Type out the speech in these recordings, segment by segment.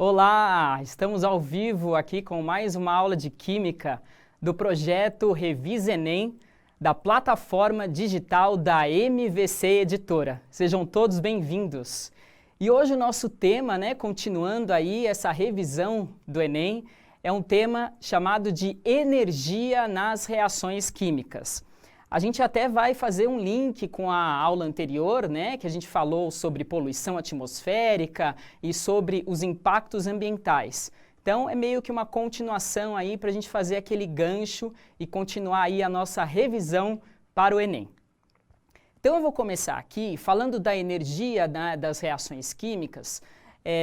Olá, estamos ao vivo aqui com mais uma aula de Química do projeto Revisa Enem, da plataforma digital da MVC Editora. Sejam todos bem-vindos. E hoje o nosso tema, continuando aí essa revisão do Enem, é um tema chamado de energia nas reações químicas. A gente até vai fazer um link com a aula anterior, que a gente falou sobre poluição atmosférica e sobre os impactos ambientais. Então, é meio que uma continuação aí para a gente fazer aquele gancho e continuar aí a nossa revisão para o Enem. Então, eu vou começar aqui falando da energia das reações químicas.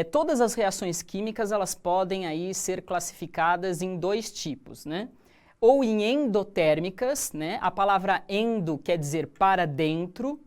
Todas as reações químicas, elas podem aí ser classificadas em dois tipos, ou em endotérmicas, a palavra endo quer dizer para dentro,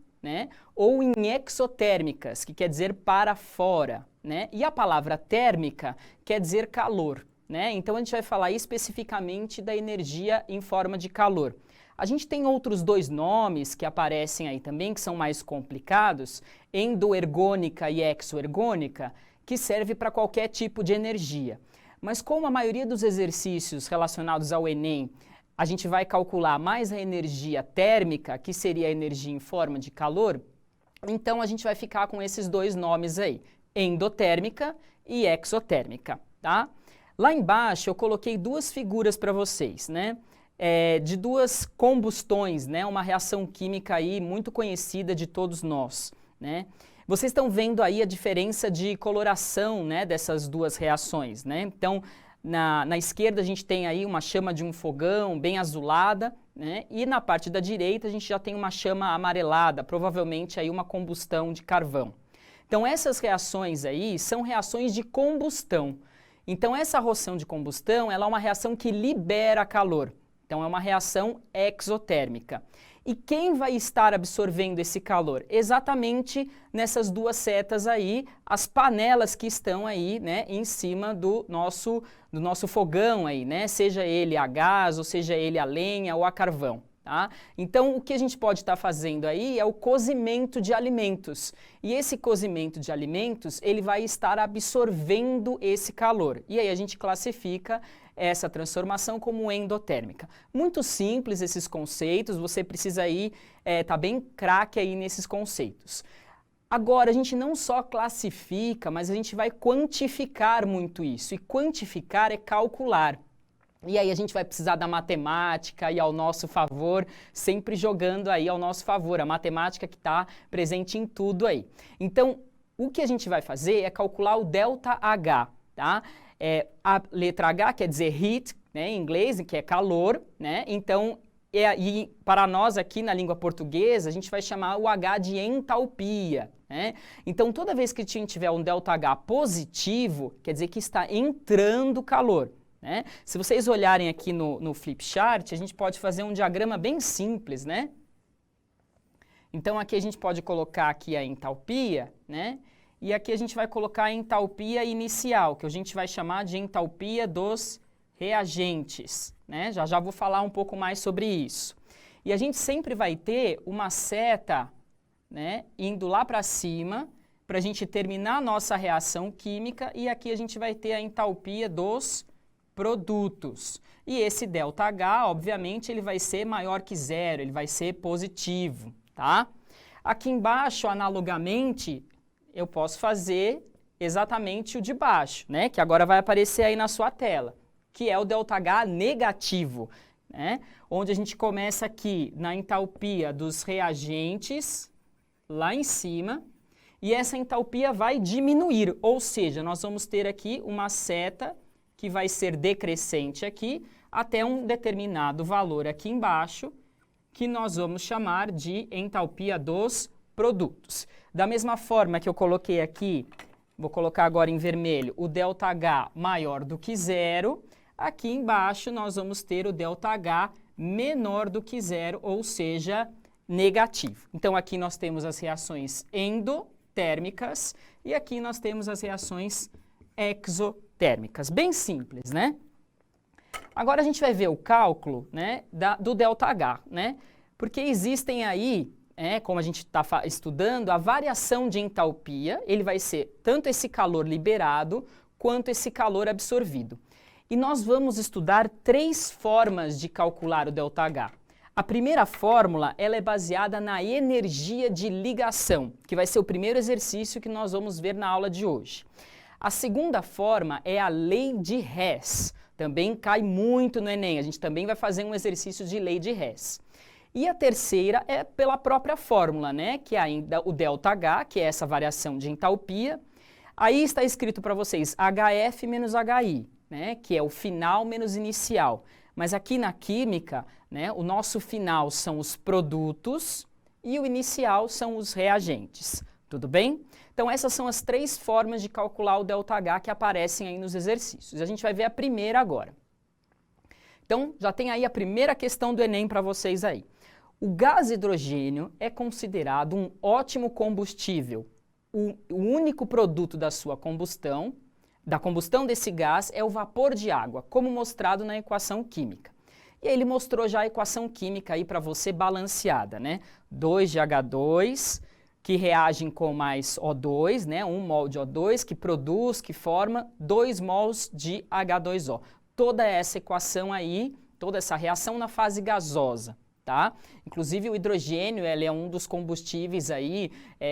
ou em exotérmicas, que quer dizer para fora, e a palavra térmica quer dizer calor, Então a gente vai falar especificamente da energia em forma de calor. A gente tem outros dois nomes que aparecem aí também, que são mais complicados, endoergônica e exoergônica, que serve para qualquer tipo de energia. Mas como a maioria dos exercícios relacionados ao Enem, a gente vai calcular mais a energia térmica, que seria a energia em forma de calor, então a gente vai ficar com esses dois nomes aí, endotérmica e exotérmica, tá? Lá embaixo eu coloquei duas figuras para vocês, de duas combustões, uma reação química aí muito conhecida de todos nós, Vocês estão vendo aí a diferença de coloração, dessas duas reações, Então, na esquerda a gente tem aí uma chama de um fogão bem azulada, E na parte da direita a gente já tem uma chama amarelada, provavelmente aí uma combustão de carvão. Então, essas reações aí são reações de combustão. Então, essa reação de combustão, ela é uma reação que libera calor. Então, é uma reação exotérmica. E quem vai estar absorvendo esse calor? Exatamente nessas duas setas aí, as panelas que estão aí, em cima do nosso fogão aí, Seja ele a gás, ou seja ele a lenha ou a carvão, tá? Então, o que a gente pode estar fazendo aí é o cozimento de alimentos. E esse cozimento de alimentos, ele vai estar absorvendo esse calor. E aí a gente classifica essa transformação como endotérmica. Muito simples esses conceitos, você precisa aí tá bem craque aí nesses conceitos. Agora, a gente não só classifica, mas a gente vai quantificar muito isso. E quantificar é calcular. E aí a gente vai precisar da matemática e ao nosso favor, sempre jogando aí ao nosso favor, a matemática que está presente em tudo aí. Então, o que a gente vai fazer é calcular o ΔH, tá? A letra H quer dizer heat, em inglês, que é calor, Então, e para nós aqui na língua portuguesa, a gente vai chamar o H de entalpia, Então, toda vez que a gente tiver um ΔH positivo, quer dizer que está entrando calor, Se vocês olharem aqui no flip chart, a gente pode fazer um diagrama bem simples, Então, aqui a gente pode colocar aqui a entalpia, E aqui a gente vai colocar a entalpia inicial, que a gente vai chamar de entalpia dos reagentes, Já vou falar um pouco mais sobre isso. E a gente sempre vai ter uma seta, indo lá para cima, para a gente terminar a nossa reação química, e aqui a gente vai ter a entalpia dos produtos. E esse ΔH, obviamente, ele vai ser maior que zero, ele vai ser positivo, tá? Aqui embaixo, analogamente, eu posso fazer exatamente o de baixo, que agora vai aparecer aí na sua tela, que é o ΔH negativo, onde a gente começa aqui na entalpia dos reagentes, lá em cima, e essa entalpia vai diminuir, ou seja, nós vamos ter aqui uma seta que vai ser decrescente aqui, até um determinado valor aqui embaixo, que nós vamos chamar de entalpia dos produtos. Da mesma forma que eu coloquei aqui, vou colocar agora em vermelho, o ΔH maior do que zero, aqui embaixo nós vamos ter o ΔH menor do que zero, ou seja, negativo. Então aqui nós temos as reações endotérmicas e aqui nós temos as reações exotérmicas. Bem simples, Agora a gente vai ver o cálculo, do ΔH, Porque existem aí como a gente está estudando, a variação de entalpia, ele vai ser tanto esse calor liberado quanto esse calor absorvido. E nós vamos estudar 3 formas de calcular o ΔH. A primeira fórmula, ela é baseada na energia de ligação, que vai ser o primeiro exercício que nós vamos ver na aula de hoje. A segunda forma é a lei de Hess. Também cai muito no Enem, a gente também vai fazer um exercício de lei de Hess. E a terceira é pela própria fórmula, né, que é ainda o ΔH, que é essa variação de entalpia. Aí está escrito para vocês HF menos HI, né, que é o final menos inicial. Mas aqui na química, né, o nosso final são os produtos e o inicial são os reagentes. Tudo bem? Então essas são as 3 formas de calcular o ΔH que aparecem aí nos exercícios. A gente vai ver a primeira agora. Então já tem aí a primeira questão do Enem para vocês aí. O gás hidrogênio é considerado um ótimo combustível. O único produto da sua combustão, da combustão desse gás, é o vapor de água, como mostrado na equação química. E aí ele mostrou já a equação química aí para você balanceada, né? 2 de H2, que reagem com mais O2, né? 1 mol de O2, que produz, que forma 2 mols de H2O. Toda essa equação aí, toda essa reação na fase gasosa. Tá? Inclusive o hidrogênio ele é um dos combustíveis aí,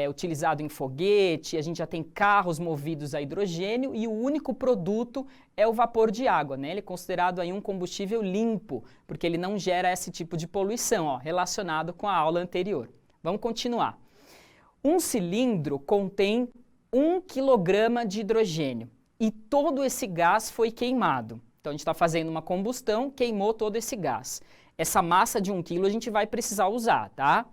utilizado em foguete, a gente já tem carros movidos a hidrogênio e o único produto é o vapor de água, né? Ele é considerado aí um combustível limpo, porque ele não gera esse tipo de poluição, ó, relacionado com a aula anterior. Vamos continuar. Um cilindro contém 1 kg de hidrogênio e todo esse gás foi queimado. Então a gente está fazendo uma combustão, queimou todo esse gás. Essa massa de 1 kg a gente vai precisar usar, tá?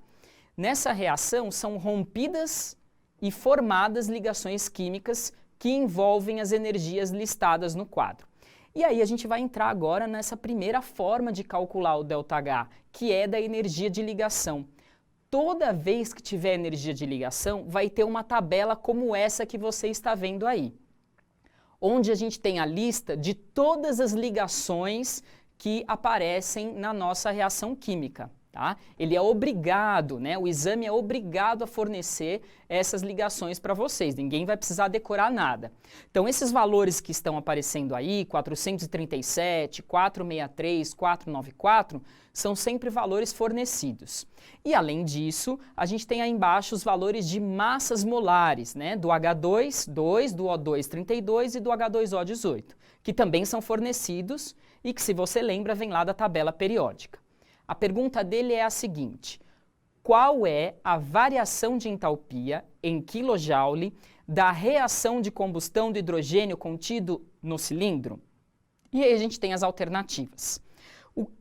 Nessa reação são rompidas e formadas ligações químicas que envolvem as energias listadas no quadro. E aí a gente vai entrar agora nessa primeira forma de calcular o ΔH, que é da energia de ligação. Toda vez que tiver energia de ligação, vai ter uma tabela como essa que você está vendo aí, onde a gente tem a lista de todas as ligações que aparecem na nossa reação química, tá? Ele é obrigado, né? O exame é obrigado a fornecer essas ligações para vocês, ninguém vai precisar decorar nada. Então esses valores que estão aparecendo aí, 437, 463, 494, são sempre valores fornecidos. E além disso, a gente tem aí embaixo os valores de massas molares, né? Do H2, 2, do O2, 32 e do H2O, 18, que também são fornecidos e que, se você lembra, vem lá da tabela periódica. A pergunta dele é a seguinte: qual é a variação de entalpia em kJ da reação de combustão do hidrogênio contido no cilindro? E aí a gente tem as alternativas.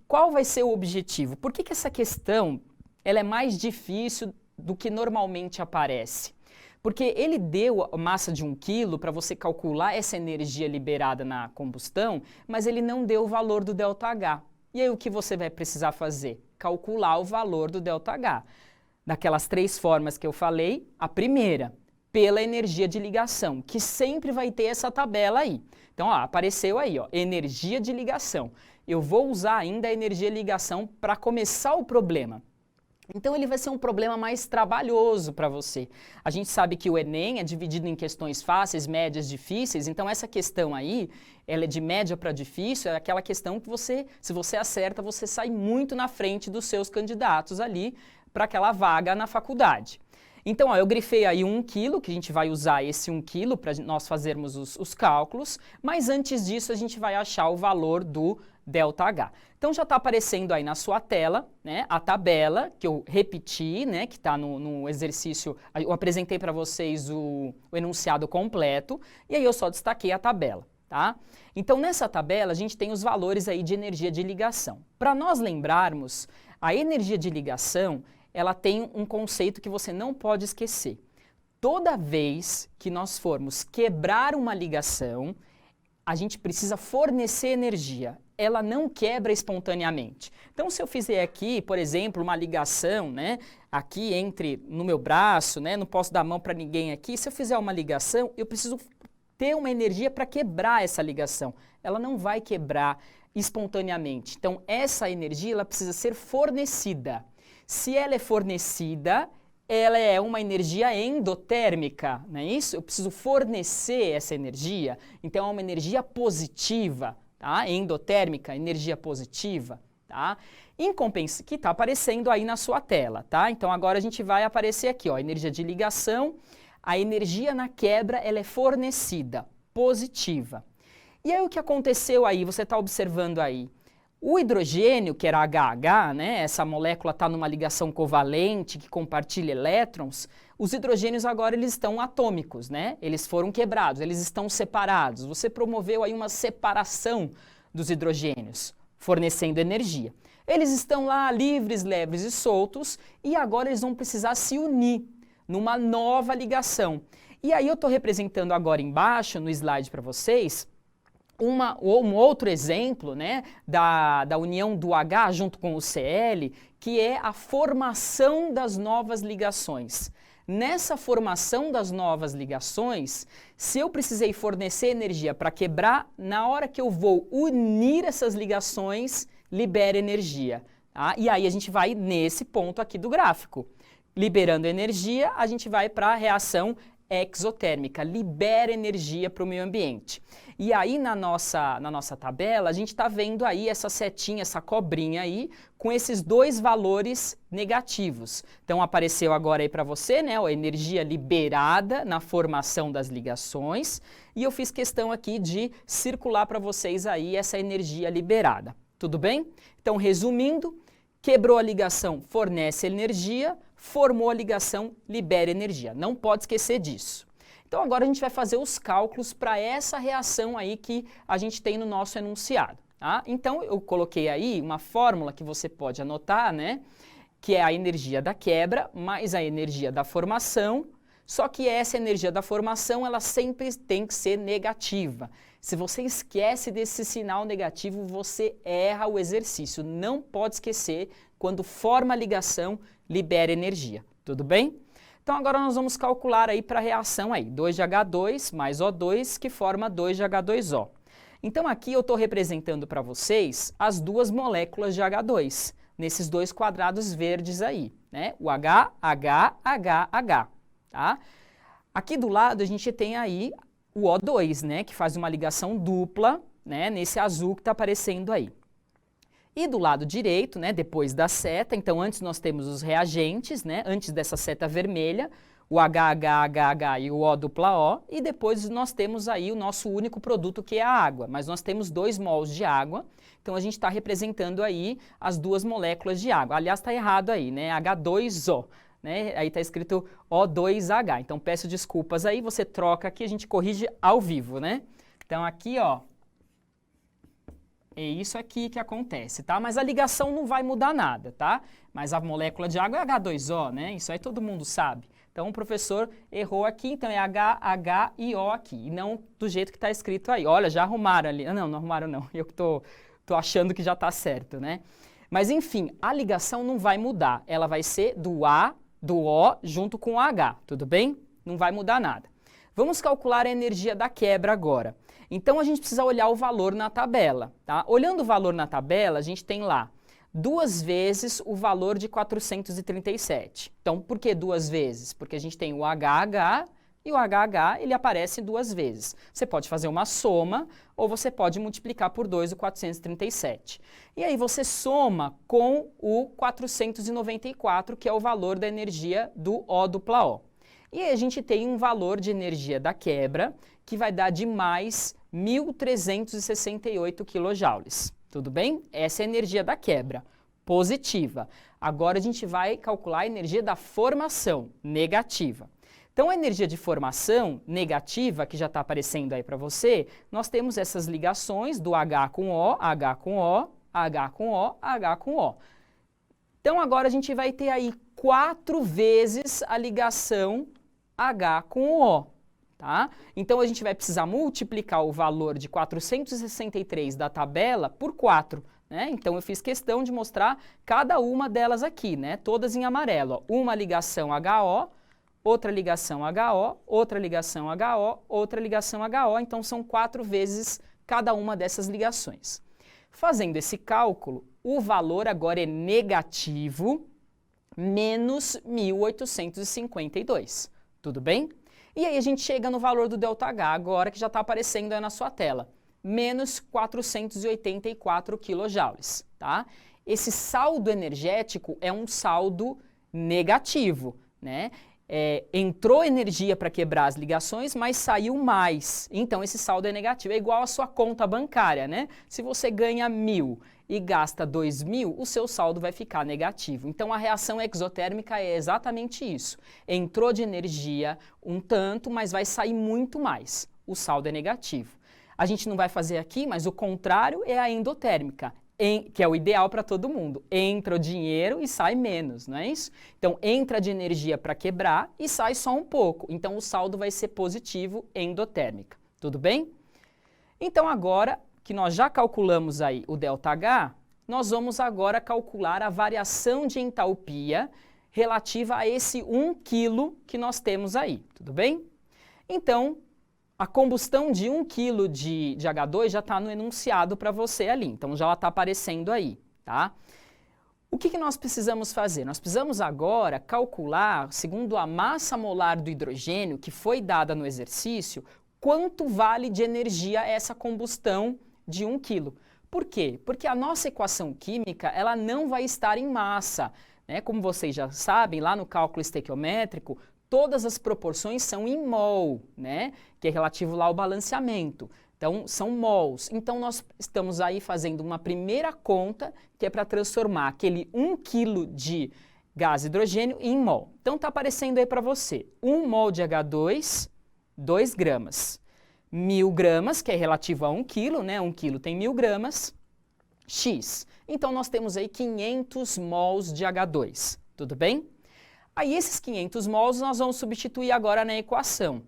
Qual vai ser o objetivo? Por que essa questão ela é mais difícil do que normalmente aparece? Porque ele deu a massa de 1 kg para você calcular essa energia liberada na combustão, mas ele não deu o valor do ΔH. E aí o que você vai precisar fazer? Calcular o valor do ΔH. Daquelas 3 formas que eu falei, a primeira, pela energia de ligação, que sempre vai ter essa tabela aí. Então, ó, apareceu aí, ó, energia de ligação. Eu vou usar ainda a energia de ligação para começar o problema. Então ele vai ser um problema mais trabalhoso para você. A gente sabe que o Enem é dividido em questões fáceis, médias, difíceis, então essa questão aí, ela é de média para difícil, é aquela questão que você, se você acerta, você sai muito na frente dos seus candidatos ali para aquela vaga na faculdade. Então, ó, eu grifei aí 1 kg, que a gente vai usar esse 1 kg para nós fazermos os cálculos, mas antes disso a gente vai achar o valor do ΔH. Então já está aparecendo aí na sua tela, né, a tabela que eu repeti, né, que está no exercício, eu apresentei para vocês o enunciado completo, e aí eu só destaquei a tabela, tá? Então nessa tabela a gente tem os valores aí de energia de ligação. Para nós lembrarmos, a energia de ligação, ela tem um conceito que você não pode esquecer. Toda vez que nós formos quebrar uma ligação, a gente precisa fornecer energia. Ela não quebra espontaneamente. Então, se eu fizer aqui, por exemplo, uma ligação, né, aqui no meu braço, né, não posso dar a mão para ninguém aqui, se eu fizer uma ligação, eu preciso ter uma energia para quebrar essa ligação. Ela não vai quebrar espontaneamente. Então, essa energia ela precisa ser fornecida. Se ela é fornecida, ela é uma energia endotérmica, não é isso? Eu preciso fornecer essa energia, então é uma energia positiva, tá? Endotérmica, energia positiva, tá? Que está aparecendo aí na sua tela, tá? Então agora a gente vai aparecer aqui, ó, energia de ligação, a energia na quebra, ela é fornecida, positiva. E aí o que aconteceu aí, você está observando aí, o hidrogênio, que era HH, né, essa molécula está numa ligação covalente que compartilha elétrons, os hidrogênios agora eles estão atômicos, né? Eles foram quebrados, eles estão separados. Você promoveu aí uma separação dos hidrogênios, fornecendo energia. Eles estão lá livres, leves e soltos e agora eles vão precisar se unir numa nova ligação. E aí eu estou representando agora embaixo, no slide para vocês, um outro exemplo, né, da união do H junto com o Cl, que é a formação das novas ligações. Nessa formação das novas ligações, se eu precisei fornecer energia para quebrar, na hora que eu vou unir essas ligações, libera energia. Tá? E aí a gente vai nesse ponto aqui do gráfico. Liberando energia, a gente vai para a reação exotérmica, libera energia para o meio ambiente. E aí na nossa tabela, a gente está vendo aí essa setinha, essa cobrinha aí, com esses dois valores negativos. Então apareceu agora aí para você, né, a energia liberada na formação das ligações, e eu fiz questão aqui de circular para vocês aí essa energia liberada. Tudo bem? Então, resumindo, quebrou a ligação, fornece energia, formou a ligação, libera energia. Não pode esquecer disso. Então agora a gente vai fazer os cálculos para essa reação aí que a gente tem no nosso enunciado. Tá? Então eu coloquei aí uma fórmula que você pode anotar, né? Que é a energia da quebra mais a energia da formação, só que essa energia da formação ela sempre tem que ser negativa. Se você esquece desse sinal negativo, você erra o exercício. Não pode esquecer, quando forma a ligação, libera energia. Tudo bem? Então agora nós vamos calcular aí para a reação aí, 2 de H2 mais O2, que forma 2 de H2O. Então aqui eu estou representando para vocês as duas moléculas de H2, nesses dois quadrados verdes aí, né? O H, H, H, H, tá? Aqui do lado a gente tem aí o O2, né, que faz uma ligação dupla, né, nesse azul que está aparecendo aí. E do lado direito, né, depois da seta, então antes nós temos os reagentes, né, antes dessa seta vermelha, o HHHH e o O dupla O, e depois nós temos aí o nosso único produto que é a água, mas nós temos 2 mols de água, então a gente está representando aí as duas moléculas de água. Aliás, está errado aí, né, H2O. Né? Aí está escrito O2H, então peço desculpas aí, você troca aqui, a gente corrige ao vivo, né? Então aqui, ó, é isso aqui que acontece, tá? Mas a ligação não vai mudar nada, tá? Mas a molécula de água é H2O, né? Isso aí todo mundo sabe. Então o professor errou aqui, então é H, H e O aqui, e não do jeito que está escrito aí. Olha, já arrumaram ali. Não, não arrumaram não, eu que tô achando que já está certo, né? Mas enfim, a ligação não vai mudar, ela vai ser do A, do O junto com o H, tudo bem? Não vai mudar nada. Vamos calcular a energia da quebra agora. Então a gente precisa olhar o valor na tabela, tá? Olhando o valor na tabela, a gente tem lá 2 vezes o valor de 437. Então, por que 2 vezes? Porque a gente tem o HH e o HH ele aparece 2 vezes. Você pode fazer uma soma ou você pode multiplicar por 2 o 437. E aí você soma com o 494, que é o valor da energia do O dupla O. E aí a gente tem um valor de energia da quebra que vai dar de mais 1.368 kJ. Tudo bem? Essa é a energia da quebra, positiva. Agora a gente vai calcular a energia da formação, negativa. Então, a energia de formação negativa, que já está aparecendo aí para você, nós temos essas ligações do H com O, H com O, H com O, H com O. Então, agora a gente vai ter aí 4 vezes a ligação H com o O, tá? Então, a gente vai precisar multiplicar o valor de 463 da tabela por 4, né? Então, eu fiz questão de mostrar cada uma delas aqui, né? Todas em amarelo, ó. Uma ligação HO, outra ligação HO, outra ligação HO, outra ligação HO, então são 4 vezes cada uma dessas ligações. Fazendo esse cálculo, o valor agora é negativo, menos 1.852. Tudo bem? E aí a gente chega no valor do ΔH agora, que já está aparecendo aí na sua tela. Menos 484 kJ, tá? Esse saldo energético é um saldo negativo, né? Entrou energia para quebrar as ligações, mas saiu mais. Então, esse saldo é negativo. É igual a sua conta bancária, né? Se você ganha 1.000 e gasta 2.000, o seu saldo vai ficar negativo. Então, a reação exotérmica é exatamente isso. Entrou de energia um tanto, mas vai sair muito mais. O saldo é negativo. A gente não vai fazer aqui, mas o contrário é a endotérmica. Que é o ideal para todo mundo. Entra o dinheiro e sai menos, não é isso? Então, entra de energia para quebrar e sai só um pouco. Então, o saldo vai ser positivo endotérmica. Tudo bem? Então, agora que nós já calculamos aí o ΔH, nós vamos agora calcular a variação de entalpia relativa a esse 1 kg que nós temos aí. Tudo bem? Então, a combustão de 1 kg de H2 já está no enunciado para você ali, então já está aparecendo aí, tá? O que nós precisamos fazer? Nós precisamos agora calcular, segundo a massa molar do hidrogênio que foi dada no exercício, quanto vale de energia essa combustão de 1 kg. Por quê? Porque a nossa equação química ela não vai estar em massa, né? Como vocês já sabem, lá no cálculo estequiométrico, todas as proporções são em mol, né? Que é relativo lá ao balanceamento. Então, são mols. Então, nós estamos aí fazendo uma primeira conta, que é para transformar aquele 1 kg de gás hidrogênio em mol. Então, está aparecendo aí para você. 1 mol de H2, 2 gramas. 1.000 gramas, que é relativo a 1 kg, né? 1 kg tem 1.000 gramas, X. Então, nós temos aí 500 mols de H2. Tudo bem? Aí esses 500 mols nós vamos substituir agora na equação.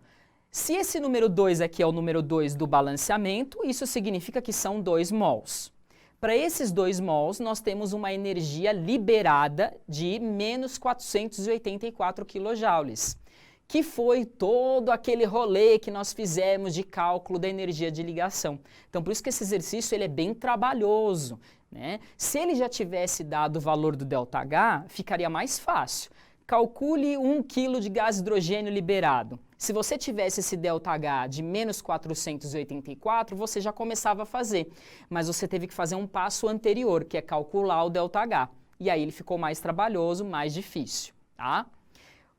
Se esse número 2 aqui é o número 2 do balanceamento, isso significa que são 2 mols. Para esses 2 mols, nós temos uma energia liberada de menos 484 kJ, que foi todo aquele rolê que nós fizemos de cálculo da energia de ligação. Então, por isso que esse exercício ele é bem trabalhoso, né? Se ele já tivesse dado o valor do ΔH, ficaria mais fácil. Calcule 1 kg de gás hidrogênio liberado. Se você tivesse esse ΔH de menos 484, você já começava a fazer. Mas você teve que fazer um passo anterior, que é calcular o ΔH. E aí ele ficou mais trabalhoso, mais difícil, tá?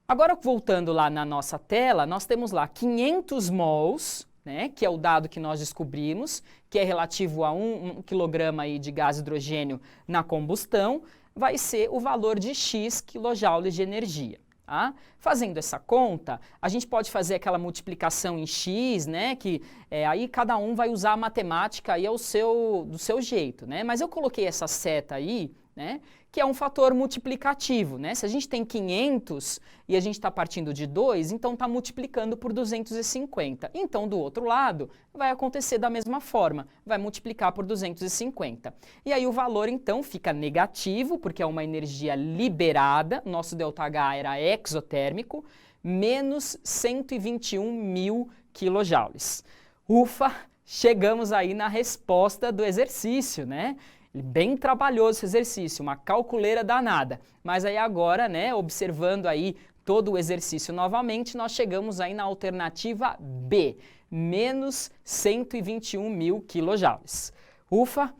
Agora, voltando lá na nossa tela, nós temos lá 500 mols, né, que é o dado que nós descobrimos, que é relativo a 1 kg aí de gás hidrogênio na combustão, vai ser o valor de X kJ de energia. Tá? Fazendo essa conta, a gente pode fazer aquela multiplicação em X, né, que aí cada um vai usar a matemática aí do seu jeito, né? Mas eu coloquei essa seta aí, né, que é um fator multiplicativo, né? Se a gente tem 500 e a gente está partindo de 2, então está multiplicando por 250. Então, do outro lado, vai acontecer da mesma forma, vai multiplicar por 250. E aí o valor, então, fica negativo, porque é uma energia liberada, nosso ΔH era exotérmico, menos 121.000 kJ. Ufa, chegamos aí na resposta do exercício, né? Bem trabalhoso esse exercício, uma calculeira danada. Mas aí agora, né, observando aí todo o exercício novamente, nós chegamos aí na alternativa B, menos 121.000 kJ. Ufa!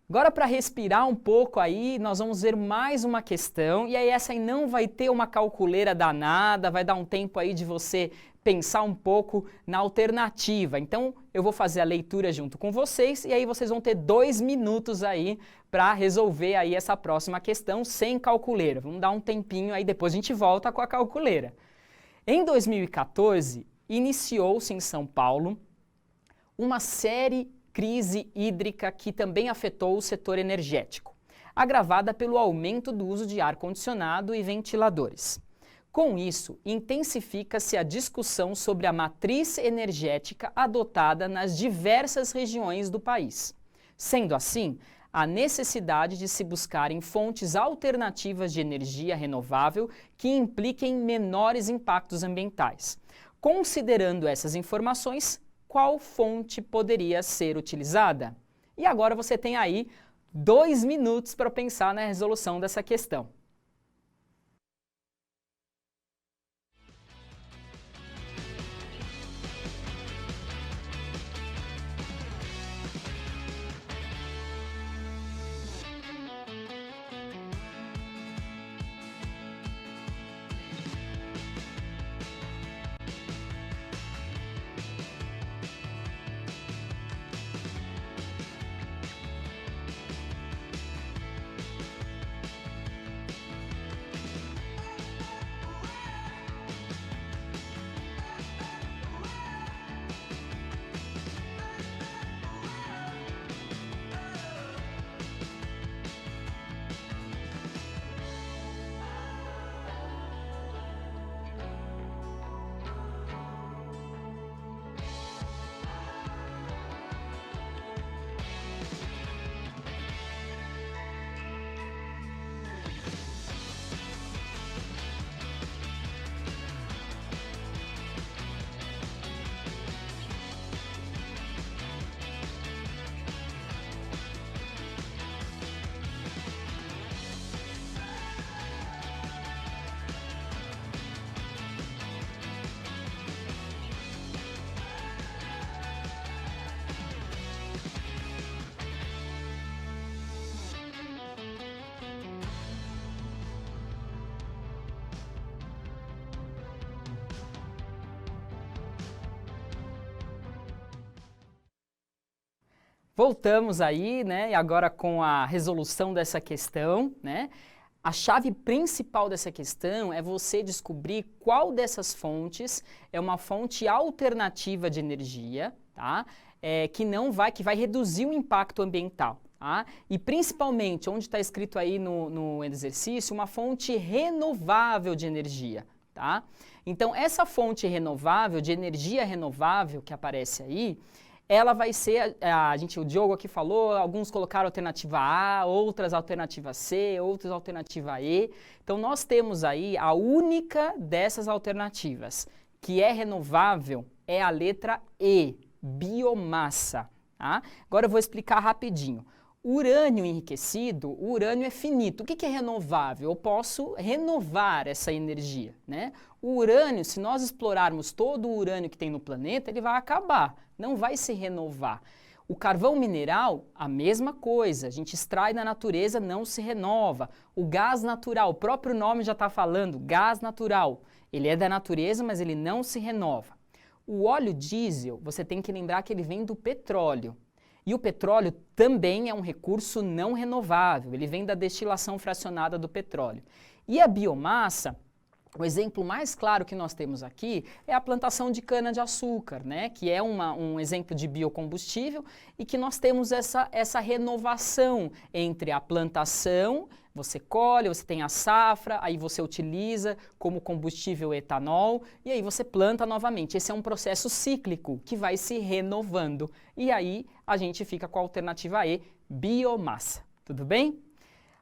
Agora, para respirar um pouco aí, nós vamos ver mais uma questão, e aí essa aí não vai ter uma calculeira danada, vai dar um tempo aí de você pensar um pouco na alternativa. Então, eu vou fazer a leitura junto com vocês, e aí vocês vão ter 2 minutos aí para resolver aí essa próxima questão sem calculeira. Vamos dar um tempinho aí, depois a gente volta com a calculeira. Em 2014, iniciou-se em São Paulo uma crise hídrica que também afetou o setor energético, agravada pelo aumento do uso de ar-condicionado e ventiladores. Com isso, intensifica-se a discussão sobre a matriz energética adotada nas diversas regiões do país. Sendo assim, há necessidade de se buscarem fontes alternativas de energia renovável que impliquem menores impactos ambientais. Considerando essas informações, qual fonte poderia ser utilizada? E agora você tem aí 2 minutos para pensar na resolução dessa questão. Voltamos aí, né, e agora com a resolução dessa questão, né? A chave principal dessa questão é você descobrir qual dessas fontes é uma fonte alternativa de energia, tá? Que vai reduzir o impacto ambiental, tá? E principalmente, onde está escrito aí no exercício, uma fonte renovável de energia, tá? Então, essa fonte renovável, de energia renovável que aparece aí, ela vai ser, o Diogo aqui falou, alguns colocaram alternativa A, outras alternativa C, outras alternativa E. Então, nós temos aí a única dessas alternativas que é renovável é a letra E, biomassa. Tá? Agora eu vou explicar rapidinho. Urânio enriquecido, o urânio é finito. O que é renovável? Eu posso renovar essa energia, né? O urânio, se nós explorarmos todo o urânio que tem no planeta, ele vai acabar, não vai se renovar. O carvão mineral, a mesma coisa, a gente extrai da natureza, não se renova. O gás natural, o próprio nome já está falando, gás natural. Ele é da natureza, mas ele não se renova. O óleo diesel, você tem que lembrar que ele vem do petróleo. E o petróleo também é um recurso não renovável, ele vem da destilação fracionada do petróleo. E a biomassa, o exemplo mais claro que nós temos aqui é a plantação de cana-de-açúcar, né? Que é um exemplo de biocombustível e que nós temos essa renovação entre a plantação, você colhe, você tem a safra, aí você utiliza como combustível etanol e aí você planta novamente. Esse é um processo cíclico que vai se renovando. E aí a gente fica com a alternativa E, biomassa. Tudo bem?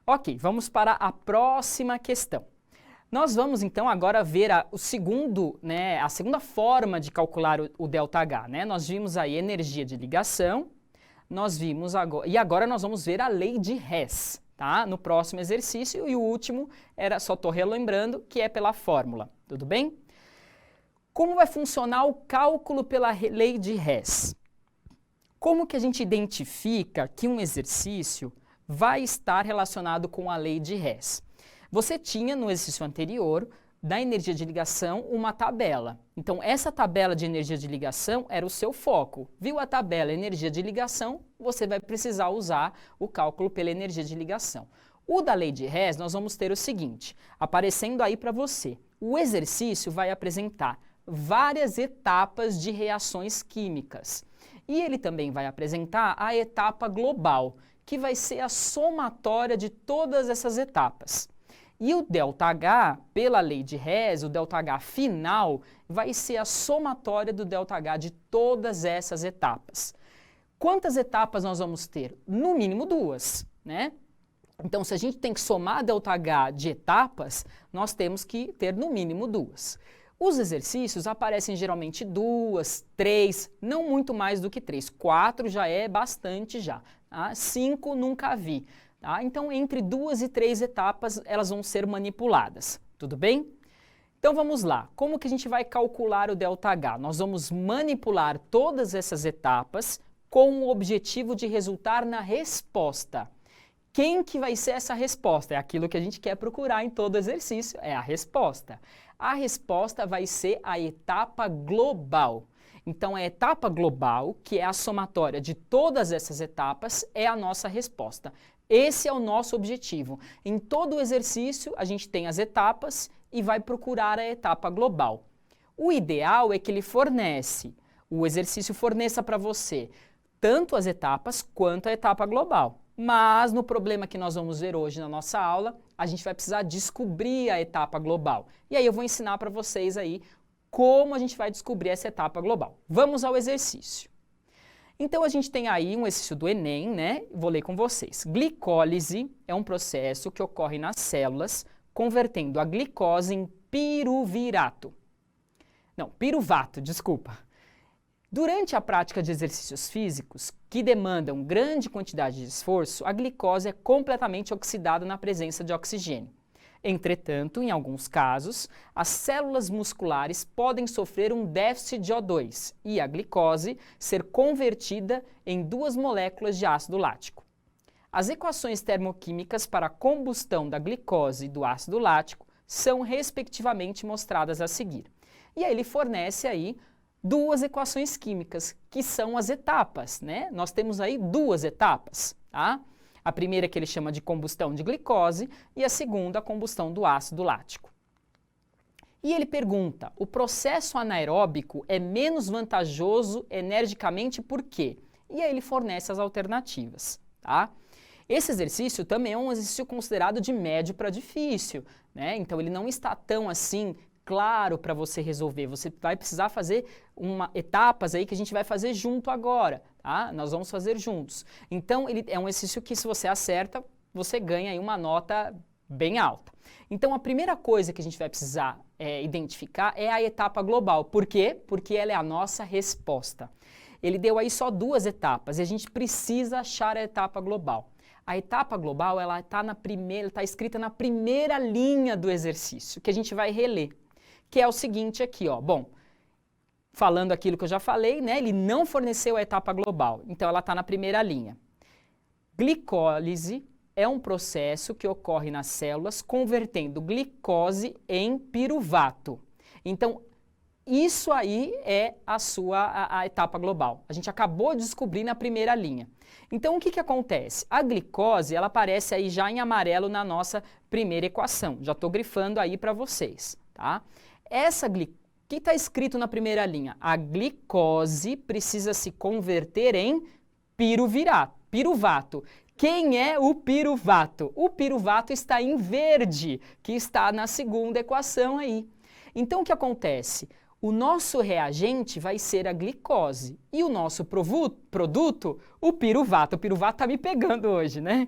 Ok, vamos para a próxima questão. Nós vamos então agora ver a segunda forma de calcular o ΔH, né? Nós vimos aí energia de ligação, e agora nós vamos ver a lei de Hess, tá? No próximo exercício, e o último só estou relembrando, que é pela fórmula, tudo bem? Como vai funcionar o cálculo pela lei de Hess? Como que a gente identifica que um exercício vai estar relacionado com a lei de Hess? Você tinha no exercício anterior, da energia de ligação, uma tabela. Então, essa tabela de energia de ligação era o seu foco. Viu a tabela energia de ligação? Você vai precisar usar o cálculo pela energia de ligação. O da lei de Hess, nós vamos ter o seguinte, aparecendo aí para você. O exercício vai apresentar várias etapas de reações químicas. E ele também vai apresentar a etapa global, que vai ser a somatória de todas essas etapas. E o ΔH, pela lei de Hess, o ΔH final, vai ser a somatória do ΔH de todas essas etapas. Quantas etapas nós vamos ter? No mínimo 2, né? Então, se a gente tem que somar ΔH de etapas, nós temos que ter no mínimo 2. Os exercícios aparecem geralmente 2, 3, não muito mais do que 3. 4 já é bastante já. Tá? 5 nunca vi. Tá? Então, entre 2 e 3 etapas, elas vão ser manipuladas. Tudo bem? Então, vamos lá. Como que a gente vai calcular o ΔH? Nós vamos manipular todas essas etapas com o objetivo de resultar na resposta. Quem que vai ser essa resposta? É aquilo que a gente quer procurar em todo exercício, é a resposta. A resposta vai ser a etapa global. Então, a etapa global, que é a somatória de todas essas etapas, é a nossa resposta. Esse é o nosso objetivo. Em todo o exercício, a gente tem as etapas e vai procurar a etapa global. O ideal é que o exercício forneça para você tanto as etapas quanto a etapa global. Mas no problema que nós vamos ver hoje na nossa aula, a gente vai precisar descobrir a etapa global. E aí eu vou ensinar para vocês aí como a gente vai descobrir essa etapa global. Vamos ao exercício. Então, a gente tem aí um exercício do Enem, né? Vou ler com vocês. Glicólise é um processo que ocorre nas células, convertendo a glicose em piruvato. Durante a prática de exercícios físicos, que demandam grande quantidade de esforço, a glicose é completamente oxidada na presença de oxigênio. Entretanto, em alguns casos, as células musculares podem sofrer um déficit de O2 e a glicose ser convertida em 2 moléculas de ácido lático. As equações termoquímicas para a combustão da glicose e do ácido lático são respectivamente mostradas a seguir. E aí ele fornece aí duas equações químicas, que são as etapas, né? Nós temos aí duas etapas, tá? A primeira que ele chama de combustão de glicose e a segunda a combustão do ácido lático. E ele pergunta, o processo anaeróbico é menos vantajoso energicamente por quê? E aí ele fornece as alternativas, tá? Esse exercício também é um exercício considerado de médio para difícil, né? Então ele não está tão assim claro para você resolver. Você vai precisar fazer etapas aí que a gente vai fazer junto agora, tá? Nós vamos fazer juntos. Então ele é um exercício que se você acerta, você ganha aí uma nota bem alta. Então a primeira coisa que a gente vai precisar identificar é a etapa global. Por quê? Porque ela é a nossa resposta. Ele deu aí só duas etapas e a gente precisa achar a etapa global. A etapa global, ela está escrita na primeira linha do exercício, que a gente vai reler, que é o seguinte aqui, ó. Bom, falando aquilo que eu já falei, né, ele não forneceu a etapa global, então ela está na primeira linha. Glicólise é um processo que ocorre nas células convertendo glicose em piruvato. Então, isso aí é a etapa global. A gente acabou de descobrir na primeira linha. Então, o que acontece? A glicose, ela aparece aí já em amarelo na nossa primeira equação. Já estou grifando aí para vocês, tá? O que está escrito na primeira linha? A glicose precisa se converter em piruvato. Quem é o piruvato? O piruvato está em verde, que está na segunda equação aí. Então, o que acontece? O nosso reagente vai ser a glicose e o nosso produto, o piruvato. O piruvato está me pegando hoje, né?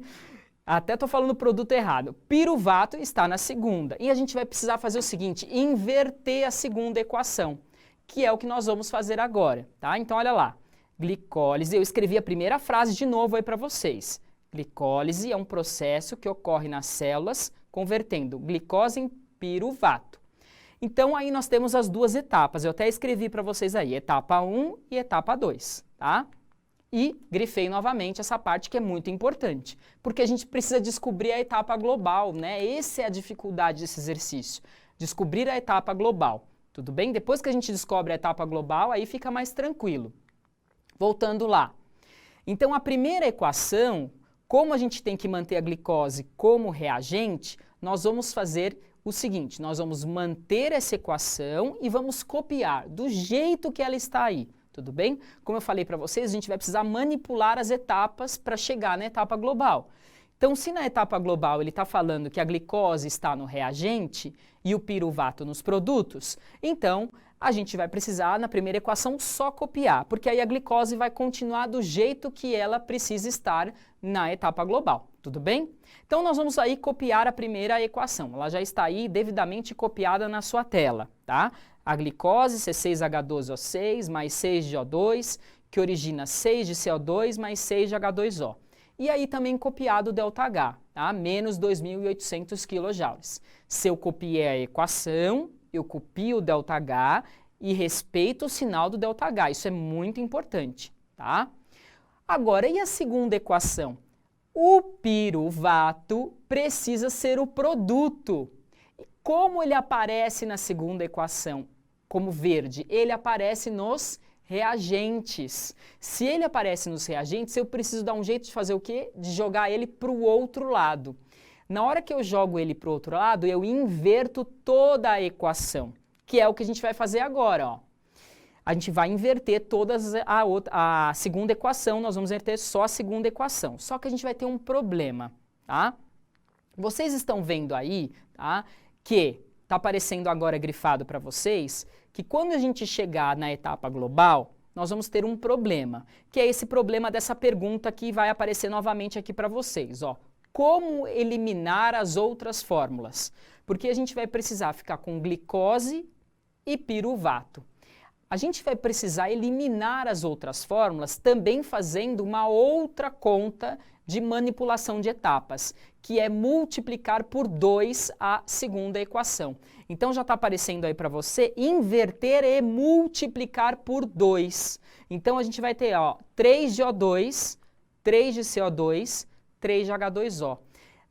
Até estou falando o produto errado. Piruvato está na segunda. E a gente vai precisar fazer o seguinte, inverter a segunda equação, que é o que nós vamos fazer agora, tá? Então, olha lá. Glicólise, eu escrevi a primeira frase de novo aí para vocês. Glicólise é um processo que ocorre nas células convertendo glicose em piruvato. Então, aí nós temos as duas etapas. Eu até escrevi para vocês aí, etapa 1 e etapa 2, tá? E grifei novamente essa parte que é muito importante, porque a gente precisa descobrir a etapa global, né? Essa é a dificuldade desse exercício, descobrir a etapa global, tudo bem? Depois que a gente descobre a etapa global, aí fica mais tranquilo. Voltando lá. Então, a primeira equação, como a gente tem que manter a glicose como reagente, nós vamos fazer o seguinte, nós vamos manter essa equação e vamos copiar do jeito que ela está aí, tudo bem? Como eu falei para vocês, a gente vai precisar manipular as etapas para chegar na etapa global. Então, se na etapa global ele está falando que a glicose está no reagente e o piruvato nos produtos, então a gente vai precisar, na primeira equação, só copiar, porque aí a glicose vai continuar do jeito que ela precisa estar na etapa global, tudo bem? Então, nós vamos aí copiar a primeira equação. Ela já está aí devidamente copiada na sua tela, tá? A glicose, C6H12O6 mais 6 de O2, que origina 6 de CO2 mais 6 de H2O. E aí também copiado o ΔH, tá? Menos 2.800 kJ. Se eu copiei a equação, eu copio o ΔH e respeito o sinal do ΔH. Isso é muito importante, tá? Agora, e a segunda equação? O piruvato precisa ser o produto. Como ele aparece na segunda equação como verde? Ele aparece nos reagentes. Se ele aparece nos reagentes, eu preciso dar um jeito de fazer o quê? De jogar ele para o outro lado. Na hora que eu jogo ele para o outro lado, eu inverto toda a equação, que é o que a gente vai fazer agora, ó. A gente vai inverter a segunda equação, nós vamos inverter só a segunda equação. Só que a gente vai ter um problema, tá? Vocês estão vendo aí, tá? Que está aparecendo agora grifado para vocês, que quando a gente chegar na etapa global, nós vamos ter um problema, que é esse problema dessa pergunta que vai aparecer novamente aqui para vocês, ó. Como eliminar as outras fórmulas? Porque a gente vai precisar ficar com glicose e piruvato. A gente vai precisar eliminar as outras fórmulas também fazendo uma outra conta de manipulação de etapas, que é multiplicar por 2 a segunda equação. Então já está aparecendo aí para você inverter e multiplicar por 2. Então a gente vai ter, ó, 3 de O2, 3 de CO2, 3 de H2O.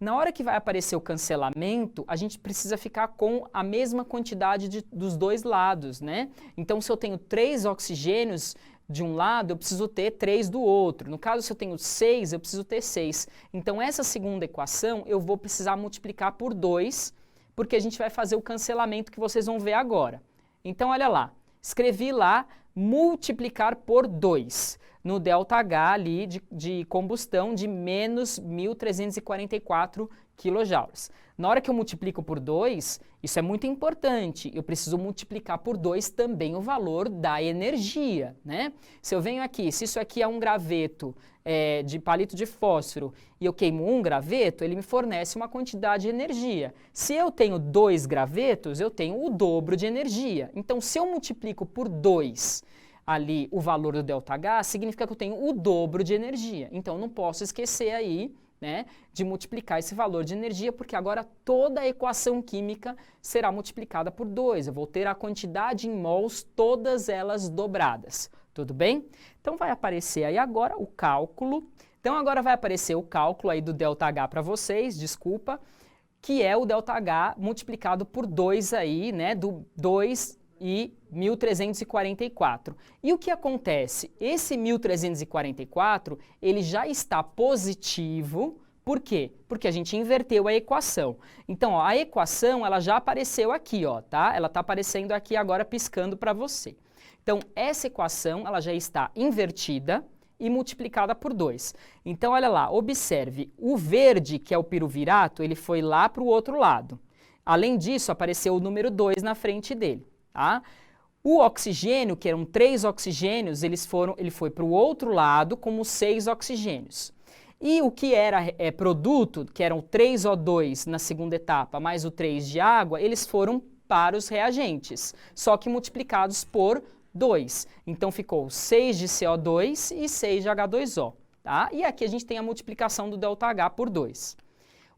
Na hora que vai aparecer o cancelamento, a gente precisa ficar com a mesma quantidade dos dois lados, né? Então, se eu tenho 3 oxigênios de um lado, eu preciso ter 3 do outro. No caso, se eu tenho 6, eu preciso ter 6. Então, essa segunda equação, eu vou precisar multiplicar por 2, porque a gente vai fazer o cancelamento que vocês vão ver agora. Então, olha lá, escrevi lá multiplicar por 2 no ΔH ali de combustão de menos 1.344 kJ. Na hora que eu multiplico por 2, isso é muito importante, eu preciso multiplicar por 2 também o valor da energia, né? Se eu venho aqui, se isso aqui é um graveto de palito de fósforo e eu queimo um graveto, ele me fornece uma quantidade de energia. Se eu tenho 2 gravetos, eu tenho o dobro de energia. Então, se eu multiplico por 2 ali o valor do ΔH, significa que eu tenho o dobro de energia. Então, não posso esquecer aí, né, de multiplicar esse valor de energia, porque agora toda a equação química será multiplicada por 2. Eu vou ter a quantidade em mols, todas elas dobradas. Tudo bem? Então, vai aparecer aí agora o cálculo. Então, agora vai aparecer o cálculo aí do ΔH para vocês, desculpa, que é o ΔH multiplicado por 2 aí, né, do 2 e 1.344. E o que acontece? Esse 1.344, ele já está positivo. Por quê? Porque a gente inverteu a equação. Então, ó, a equação ela já apareceu aqui, ó, tá? Ela está aparecendo aqui agora piscando para você. Então, essa equação ela já está invertida e multiplicada por 2. Então, olha lá, observe, o verde, que é o piruvirato, ele foi lá para o outro lado. Além disso, apareceu o número 2 na frente dele. Tá? O oxigênio, que eram 3 oxigênios, ele foi para o outro lado como 6 oxigênios. E o que era produto, que eram 3 O2 na segunda etapa, mais o 3 de água, eles foram para os reagentes, só que multiplicados por 2. Então ficou 6 de CO2 e 6 de H2O. Tá? E aqui a gente tem a multiplicação do ΔH por 2.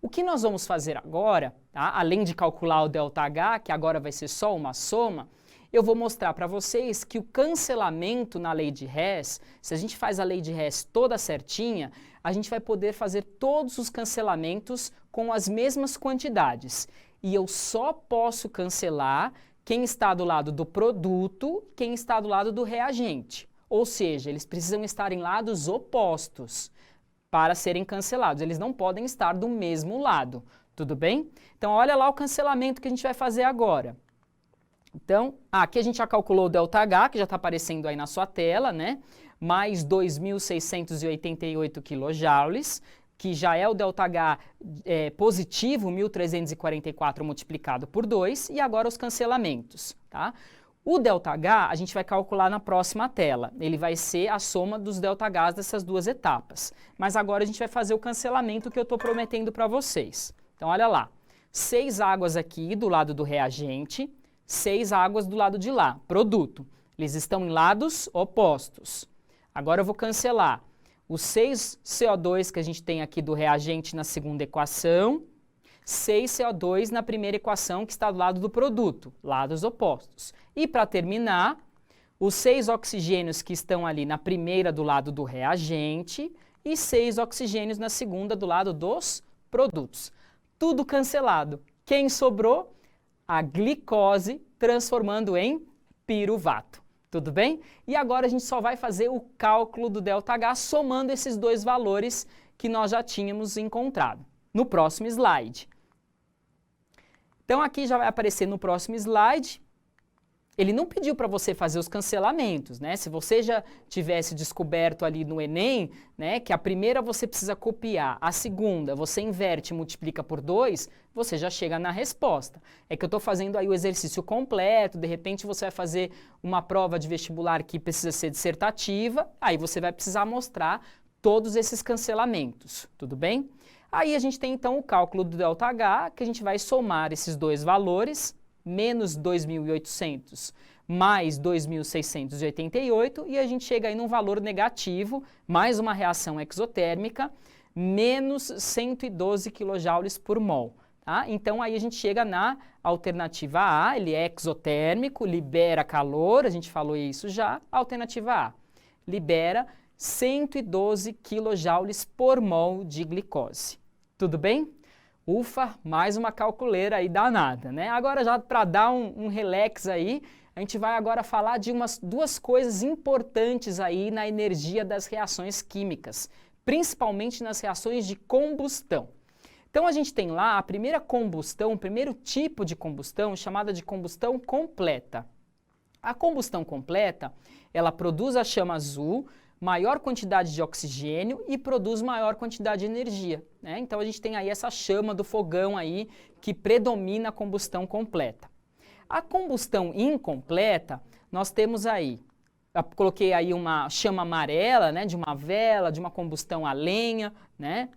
O que nós vamos fazer agora, tá? Além de calcular o ΔH, que agora vai ser só uma soma, eu vou mostrar para vocês que o cancelamento na lei de Hess, se a gente faz a lei de Hess toda certinha, a gente vai poder fazer todos os cancelamentos com as mesmas quantidades. E eu só posso cancelar quem está do lado do produto, quem está do lado do reagente. Ou seja, eles precisam estar em lados opostos para serem cancelados. Eles não podem estar do mesmo lado, tudo bem? Então, olha lá o cancelamento que a gente vai fazer agora. Então, aqui a gente já calculou o ΔH, que já está aparecendo aí na sua tela, né? Mais 2.688 kJ, que já é o ΔH positivo, 1.344 multiplicado por 2, e agora os cancelamentos, tá? O ΔH a gente vai calcular na próxima tela. Ele vai ser a soma dos ΔHs dessas duas etapas. Mas agora a gente vai fazer o cancelamento que eu estou prometendo para vocês. Então, olha lá. 6 águas aqui do lado do reagente, 6 águas do lado de lá, produto. Eles estão em lados opostos. Agora eu vou cancelar os 6 CO2 que a gente tem aqui do reagente na segunda equação, 6 CO2 na primeira equação que está do lado do produto, lados opostos. E para terminar, os 6 oxigênios que estão ali na primeira do lado do reagente e 6 oxigênios na segunda do lado dos produtos. Tudo cancelado. Quem sobrou? A glicose, transformando em piruvato. Tudo bem? E agora a gente só vai fazer o cálculo do ΔH somando esses dois valores que nós já tínhamos encontrado. No próximo slide. Então aqui já vai aparecer no próximo slide. Ele não pediu para você fazer os cancelamentos, né? Se você já tivesse descoberto ali no Enem, né, que a primeira você precisa copiar, a segunda você inverte e multiplica por 2, você já chega na resposta. É que eu estou fazendo aí o exercício completo, de repente você vai fazer uma prova de vestibular que precisa ser dissertativa, aí você vai precisar mostrar todos esses cancelamentos, tudo bem? Aí a gente tem então o cálculo do ΔH, que a gente vai somar esses dois valores, menos 2.800 mais 2.688, e a gente chega aí num valor negativo, mais uma reação exotérmica, menos 112 kJ por mol. Tá? Então aí a gente chega na alternativa A, ele é exotérmico, libera calor, a gente falou isso já, alternativa A, libera 112 kJ por mol de glicose. Tudo bem? Ufa, mais uma calculeira aí danada, né? Agora já para dar um relax aí, a gente vai agora falar de duas coisas importantes aí na energia das reações químicas, principalmente nas reações de combustão. Então a gente tem lá a primeira combustão, o primeiro tipo de combustão, chamada de combustão completa. A combustão completa, ela produz a chama azul, maior quantidade de oxigênio e produz maior quantidade de energia, né? Então a gente tem aí essa chama do fogão aí que predomina a combustão completa. A combustão incompleta, nós temos aí, eu coloquei aí uma chama amarela, né, de uma vela, de uma combustão a lenha, né?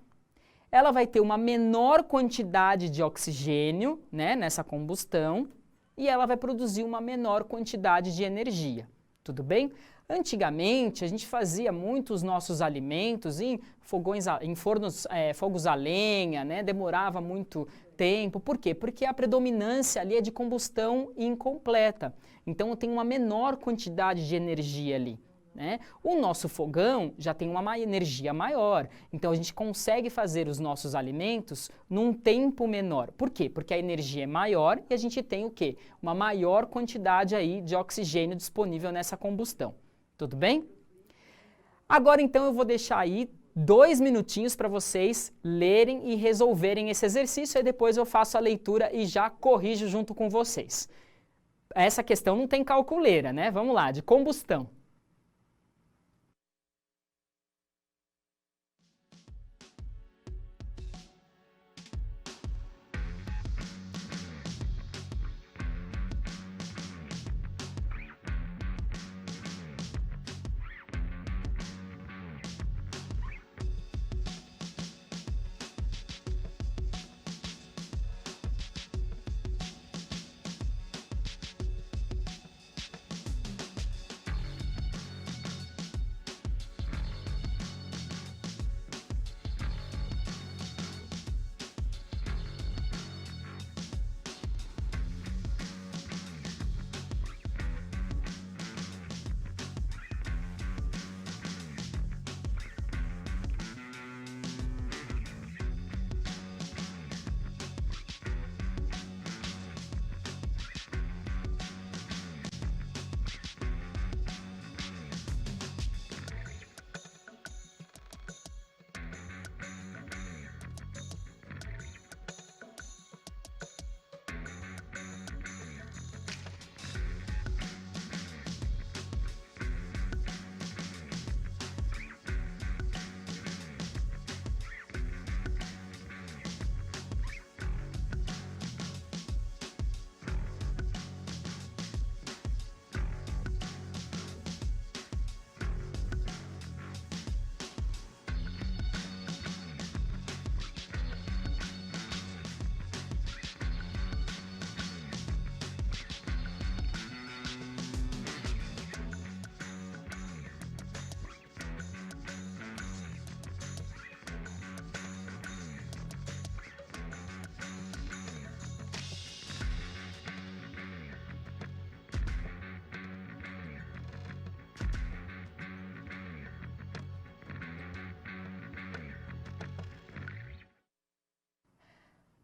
Ela vai ter uma menor quantidade de oxigênio, né, nessa combustão e ela vai produzir uma menor quantidade de energia, tudo bem? Antigamente, a gente fazia muito os nossos alimentos em fogos a lenha, né? Demorava muito tempo. Por quê? Porque a predominância ali é de combustão incompleta. Então, tem uma menor quantidade de energia ali, né? O nosso fogão já tem uma energia maior. Então, a gente consegue fazer os nossos alimentos num tempo menor. Por quê? Porque a energia é maior e a gente tem o quê? Uma maior quantidade aí de oxigênio disponível nessa combustão. Tudo bem? Agora então eu vou deixar aí 2 minutinhos para vocês lerem e resolverem esse exercício e depois eu faço a leitura e já corrijo junto com vocês. Essa questão não tem calculeira, né? Vamos lá, de combustão.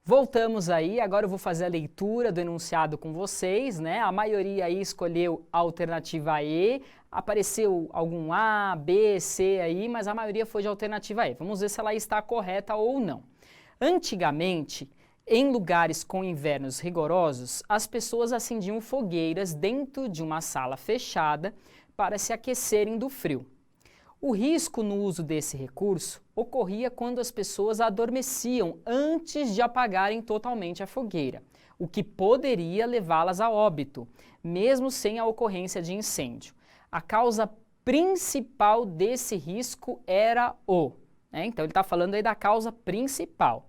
Voltamos aí, agora eu vou fazer a leitura do enunciado com vocês, né? A maioria aí escolheu a alternativa E, apareceu algum A, B, C aí, mas a maioria foi de alternativa E. Vamos ver se ela está correta ou não. Antigamente, em lugares com invernos rigorosos, as pessoas acendiam fogueiras dentro de uma sala fechada para se aquecerem do frio. O risco no uso desse recurso ocorria quando as pessoas adormeciam antes de apagarem totalmente a fogueira, o que poderia levá-las a óbito, mesmo sem a ocorrência de incêndio. A causa principal desse risco era o... Então ele está falando aí da causa principal.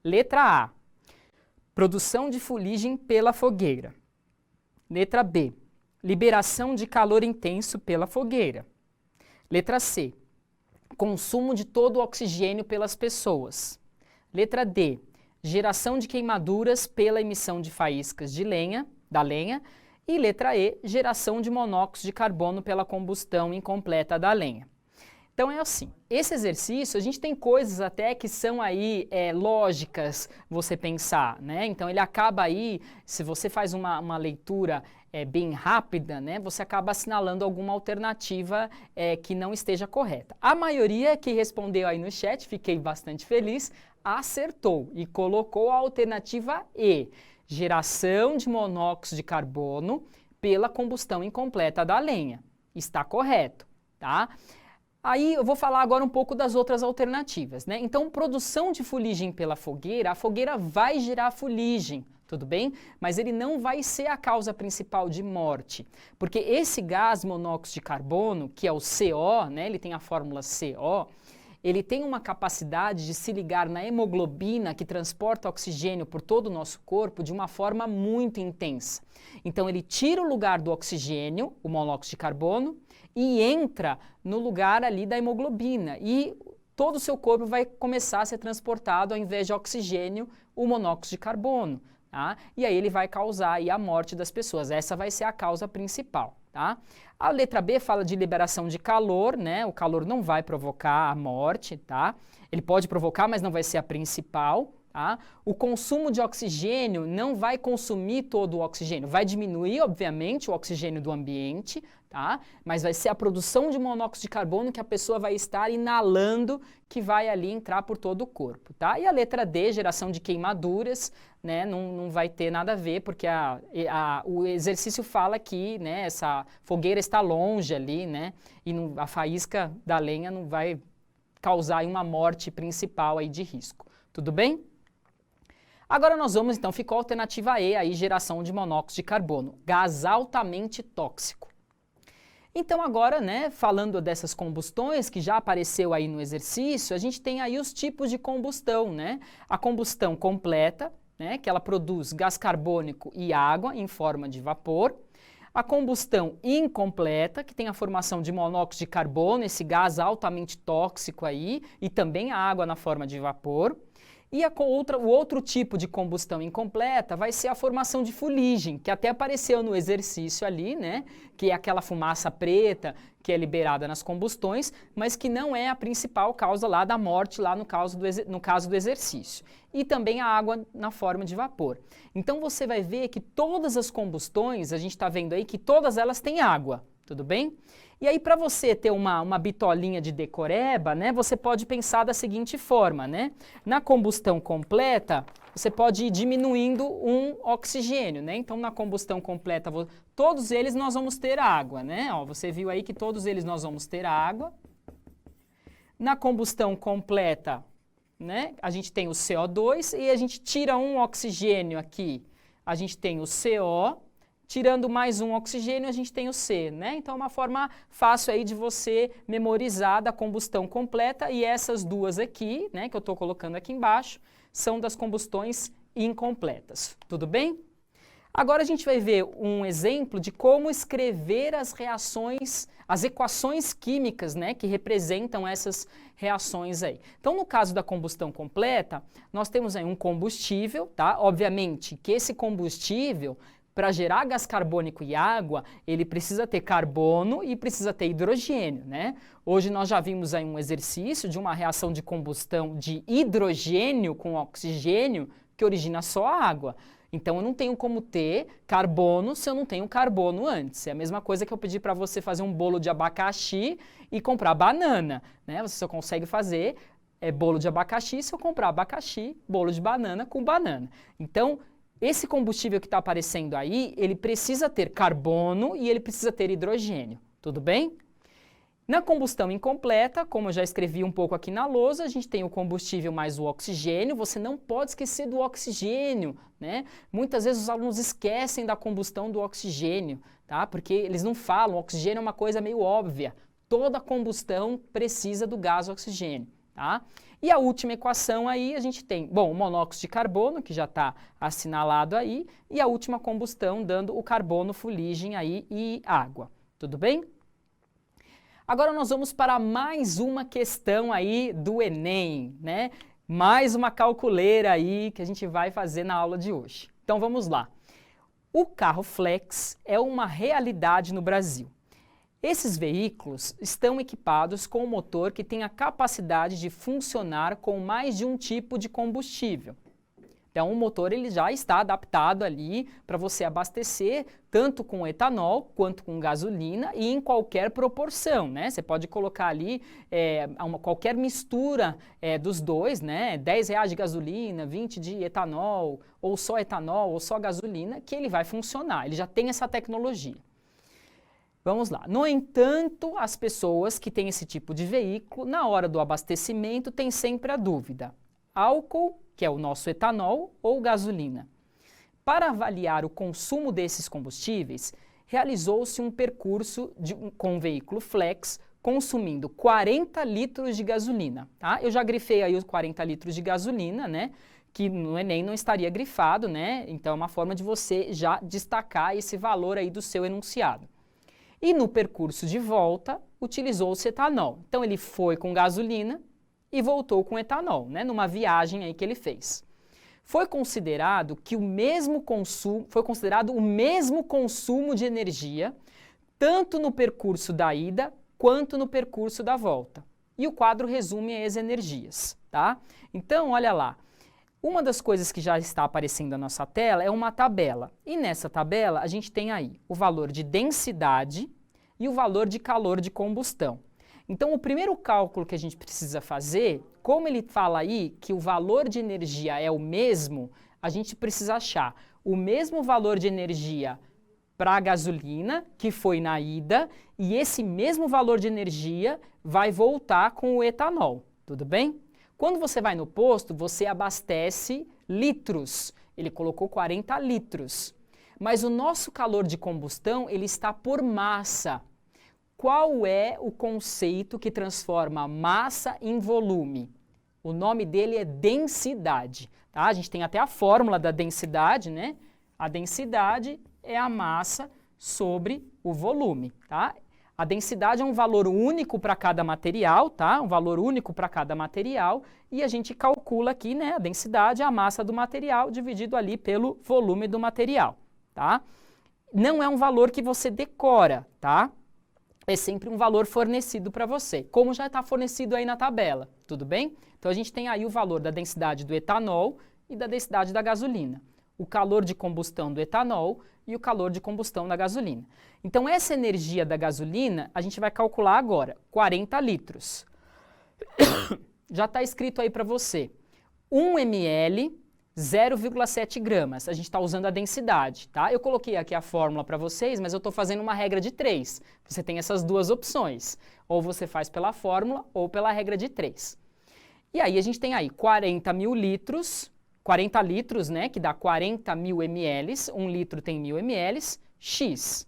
Letra A, produção de fuligem pela fogueira. Letra B, liberação de calor intenso pela fogueira. Letra C, consumo de todo o oxigênio pelas pessoas. Letra D, geração de queimaduras pela emissão de faíscas de lenha, da lenha. E letra E, geração de monóxido de carbono pela combustão incompleta da lenha. Então é assim, esse exercício, a gente tem coisas até que são aí lógicas você pensar, né? Então ele acaba aí, se você faz uma leitura bem rápida, né? Você acaba assinalando alguma alternativa que não esteja correta. A maioria que respondeu aí no chat, fiquei bastante feliz, acertou e colocou a alternativa E, geração de monóxido de carbono pela combustão incompleta da lenha. Está correto, tá? Aí eu vou falar agora um pouco das outras alternativas, né? Então, produção de fuligem pela fogueira, a fogueira vai gerar fuligem, tudo bem? Mas ele não vai ser a causa principal de morte, porque esse gás monóxido de carbono, que é o CO, né? Ele tem a fórmula CO, ele tem uma capacidade de se ligar na hemoglobina que transporta oxigênio por todo o nosso corpo de uma forma muito intensa. Então, ele tira o lugar do oxigênio, o monóxido de carbono, e entra no lugar ali da hemoglobina e todo o seu corpo vai começar a ser transportado, ao invés de oxigênio, o monóxido de carbono, tá? E aí ele vai causar aí a morte das pessoas. Essa vai ser a causa principal, tá? A letra B fala de liberação de calor, né? O calor não vai provocar a morte, tá? Ele pode provocar, mas não vai ser a principal, tá? O consumo de oxigênio não vai consumir todo o oxigênio, vai diminuir, obviamente, o oxigênio do ambiente, tá? Mas vai ser a produção de monóxido de carbono que a pessoa vai estar inalando, que vai ali entrar por todo o corpo, tá? E a letra D, geração de queimaduras, né? Não vai ter nada a ver, porque o exercício fala que, né, essa fogueira está longe ali, né? E a faísca da lenha não vai causar uma morte principal aí de risco. Tudo bem? Agora nós vamos, então, ficou a alternativa E, aí, geração de monóxido de carbono, gás altamente tóxico. Então agora, né, falando dessas combustões que já apareceu aí no exercício, a gente tem aí os tipos de combustão, né? A combustão completa, né, que ela produz gás carbônico e água em forma de vapor. A combustão incompleta, que tem a formação de monóxido de carbono, esse gás altamente tóxico aí, e também a água na forma de vapor. E o outro tipo de combustão incompleta vai ser a formação de fuligem, que até apareceu no exercício ali, né? Que é aquela fumaça preta que é liberada nas combustões, mas que não é a principal causa lá da morte, lá no caso do exercício. E também a água na forma de vapor. Então você vai ver que todas as combustões, a gente está vendo aí que todas elas têm água, tudo bem? E aí, para você ter uma bitolinha de decoreba, né, você pode pensar da seguinte forma, né? Na combustão completa, você pode ir diminuindo um oxigênio, né? Então, na combustão completa, todos eles nós vamos ter água, né? Ó, você viu aí que todos eles nós vamos ter água. Na combustão completa, né, a gente tem o CO2 e a gente tira um oxigênio aqui, a gente tem o CO. Tirando mais um oxigênio, a gente tem o C, né? Então, é uma forma fácil aí de você memorizar da combustão completa e essas duas aqui, né, que eu estou colocando aqui embaixo, são das combustões incompletas. Tudo bem? Agora a gente vai ver um exemplo de como escrever as reações, as equações químicas, né, que representam essas reações aí. Então, no caso da combustão completa, nós temos aí um combustível, tá? Obviamente que esse combustível, para gerar gás carbônico e água, ele precisa ter carbono e precisa ter hidrogênio, né? Hoje nós já vimos aí um exercício de uma reação de combustão de hidrogênio com oxigênio que origina só água. Então eu não tenho como ter carbono se eu não tenho carbono antes. É a mesma coisa que eu pedir para você fazer um bolo de abacaxi e comprar banana, né? Você só consegue fazer bolo de abacaxi se eu comprar abacaxi, bolo de banana com banana. Então, esse combustível que está aparecendo aí, ele precisa ter carbono e ele precisa ter hidrogênio, tudo bem? Na combustão incompleta, como eu já escrevi um pouco aqui na lousa, a gente tem o combustível mais o oxigênio, você não pode esquecer do oxigênio, né? Muitas vezes os alunos esquecem da combustão do oxigênio, tá? Porque eles não falam, o oxigênio é uma coisa meio óbvia, toda combustão precisa do gás oxigênio, tá? E a última equação aí a gente tem, bom, o monóxido de carbono, que já está assinalado aí, e a última combustão dando o carbono, fuligem aí e água. Tudo bem? Agora nós vamos para mais uma questão aí do Enem, né? Mais uma calculeira aí que a gente vai fazer na aula de hoje. Então vamos lá. O carro flex é uma realidade no Brasil. Esses veículos estão equipados com um motor que tem a capacidade de funcionar com mais de um tipo de combustível. Então, o motor ele já está adaptado ali para você abastecer tanto com etanol quanto com gasolina e em qualquer proporção, né? Você pode colocar ali qualquer mistura dos dois, né? R$10 de gasolina, 20 de etanol, ou só gasolina, que ele vai funcionar. Ele já tem essa tecnologia. Vamos lá. No entanto, as pessoas que têm esse tipo de veículo, na hora do abastecimento, têm sempre a dúvida: álcool, que é o nosso etanol, ou gasolina? Para avaliar o consumo desses combustíveis, realizou-se um percurso com um veículo flex, consumindo 40 litros de gasolina. Tá? Eu já grifei aí os 40 litros de gasolina, né? Que no Enem não estaria grifado, né? Então é uma forma de você já destacar esse valor aí do seu enunciado. E no percurso de volta, utilizou-se etanol. Então ele foi com gasolina e voltou com etanol, né, numa viagem aí que ele fez. Foi considerado o mesmo consumo de energia, tanto no percurso da ida quanto no percurso da volta. E o quadro resume as energias, tá? Então, olha lá. Uma das coisas que já está aparecendo na nossa tela é uma tabela. E nessa tabela a gente tem aí o valor de densidade e o valor de calor de combustão. Então, o primeiro cálculo que a gente precisa fazer, como ele fala aí que o valor de energia é o mesmo, a gente precisa achar o mesmo valor de energia para a gasolina, que foi na ida, e esse mesmo valor de energia vai voltar com o etanol, tudo bem? Quando você vai no posto, você abastece litros. Ele colocou 40 litros. Mas o nosso calor de combustão, ele está por massa. Qual é o conceito que transforma massa em volume? O nome dele é densidade. Tá? A gente tem até a fórmula da densidade, né? A densidade é a massa sobre o volume. Tá? A densidade é um valor único para cada material, tá? Um valor único para cada material, e a gente calcula aqui, né? A densidade é a massa do material dividido ali pelo volume do material, tá? Não é um valor que você decora, tá? É sempre um valor fornecido para você, como já está fornecido aí na tabela, tudo bem? Então a gente tem aí o valor da densidade do etanol e da densidade da gasolina, o calor de combustão do etanol e o calor de combustão da gasolina. Então essa energia da gasolina a gente vai calcular agora, 40 litros. Já está escrito aí para você, 1 ml, 0,7 gramas. A gente está usando a densidade, tá? Eu coloquei aqui a fórmula para vocês, mas eu estou fazendo uma regra de 3. Você tem essas duas opções. Ou você faz pela fórmula ou pela regra de 3. E aí a gente tem aí 40 litros, né? Que dá 40 mil ml. 1 litro tem 1000 ml, X.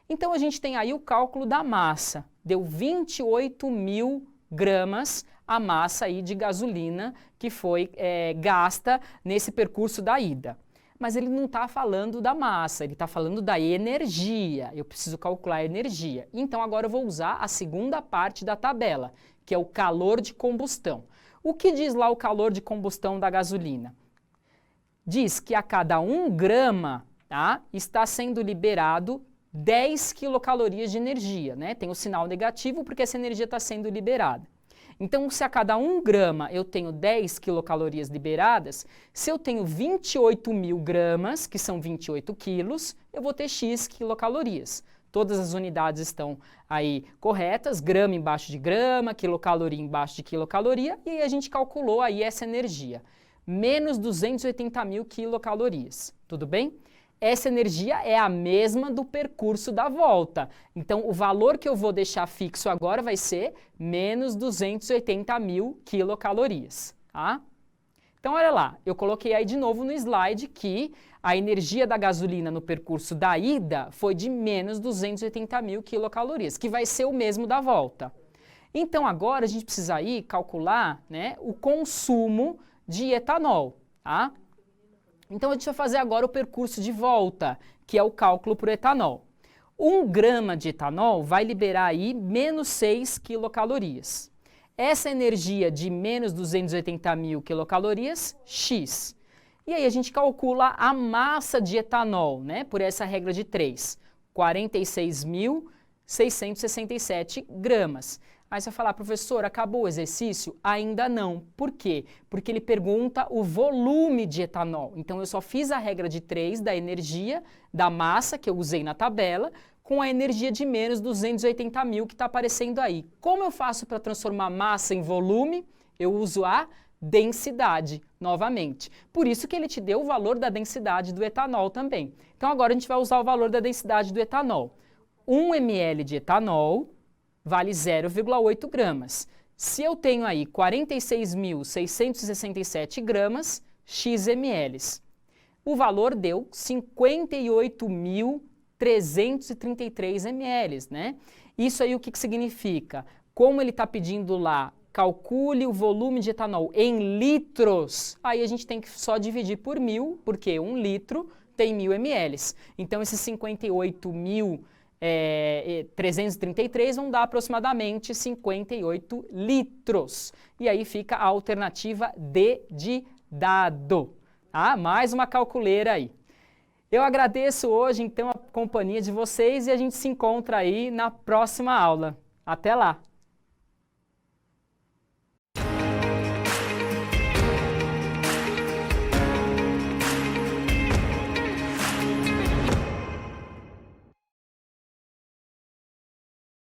Então a gente tem aí o cálculo da massa. Deu 28 mil gramas a massa aí de gasolina que foi gasta nesse percurso da ida. Mas ele não está falando da massa, ele está falando da energia. Eu preciso calcular a energia. Então agora eu vou usar a segunda parte da tabela, que é o calor de combustão. O que diz lá o calor de combustão da gasolina? Diz que a cada 1 grama, tá, está sendo liberado 10 quilocalorias de energia, né? Tem o sinal negativo porque essa energia está sendo liberada. Então, se a cada 1 grama eu tenho 10 quilocalorias liberadas, se eu tenho 28 mil gramas, que são 28 quilos, eu vou ter X quilocalorias. Todas as unidades estão aí corretas, grama embaixo de grama, quilocaloria embaixo de quilocaloria, e aí a gente calculou aí essa energia. Menos 280 mil quilocalorias, tudo bem? Essa energia é a mesma do percurso da volta. Então, o valor que eu vou deixar fixo agora vai ser menos 280 mil quilocalorias, tá? Então, olha lá, eu coloquei aí de novo no slide que a energia da gasolina no percurso da ida foi de menos 280 mil quilocalorias, que vai ser o mesmo da volta. Então, agora a gente precisa aí calcular, né, o consumo de etanol, tá? Então, a gente vai fazer agora o percurso de volta, que é o cálculo por etanol. 1 grama de etanol vai liberar aí menos 6 quilocalorias. Essa energia de menos 280 mil quilocalorias, X. E aí a gente calcula a massa de etanol, né, por essa regra de 3. 46 mil 667 gramas. Aí você vai falar, professor, acabou o exercício? Ainda não. Por quê? Porque ele pergunta o volume de etanol. Então, eu só fiz a regra de 3 da energia, da massa que eu usei na tabela, com a energia de menos 280 mil que está aparecendo aí. Como eu faço para transformar massa em volume? Eu uso a densidade, novamente. Por isso que ele te deu o valor da densidade do etanol também. Então, agora a gente vai usar o valor da densidade do etanol. 1 ml de etanol vale 0,8 gramas. Se eu tenho aí 46.667 gramas, x ml. O valor deu 58.333 ml, né? Isso aí o que significa? Como ele está pedindo lá, calcule o volume de etanol em litros, aí a gente tem que só dividir por 1.000, porque 1 litro tem 1.000 ml. Então, esses 58.333 vão dar aproximadamente 58 litros. E aí fica a alternativa D de dado. Ah, mais uma calculeira aí. Eu agradeço hoje, então, a companhia de vocês e a gente se encontra aí na próxima aula. Até lá!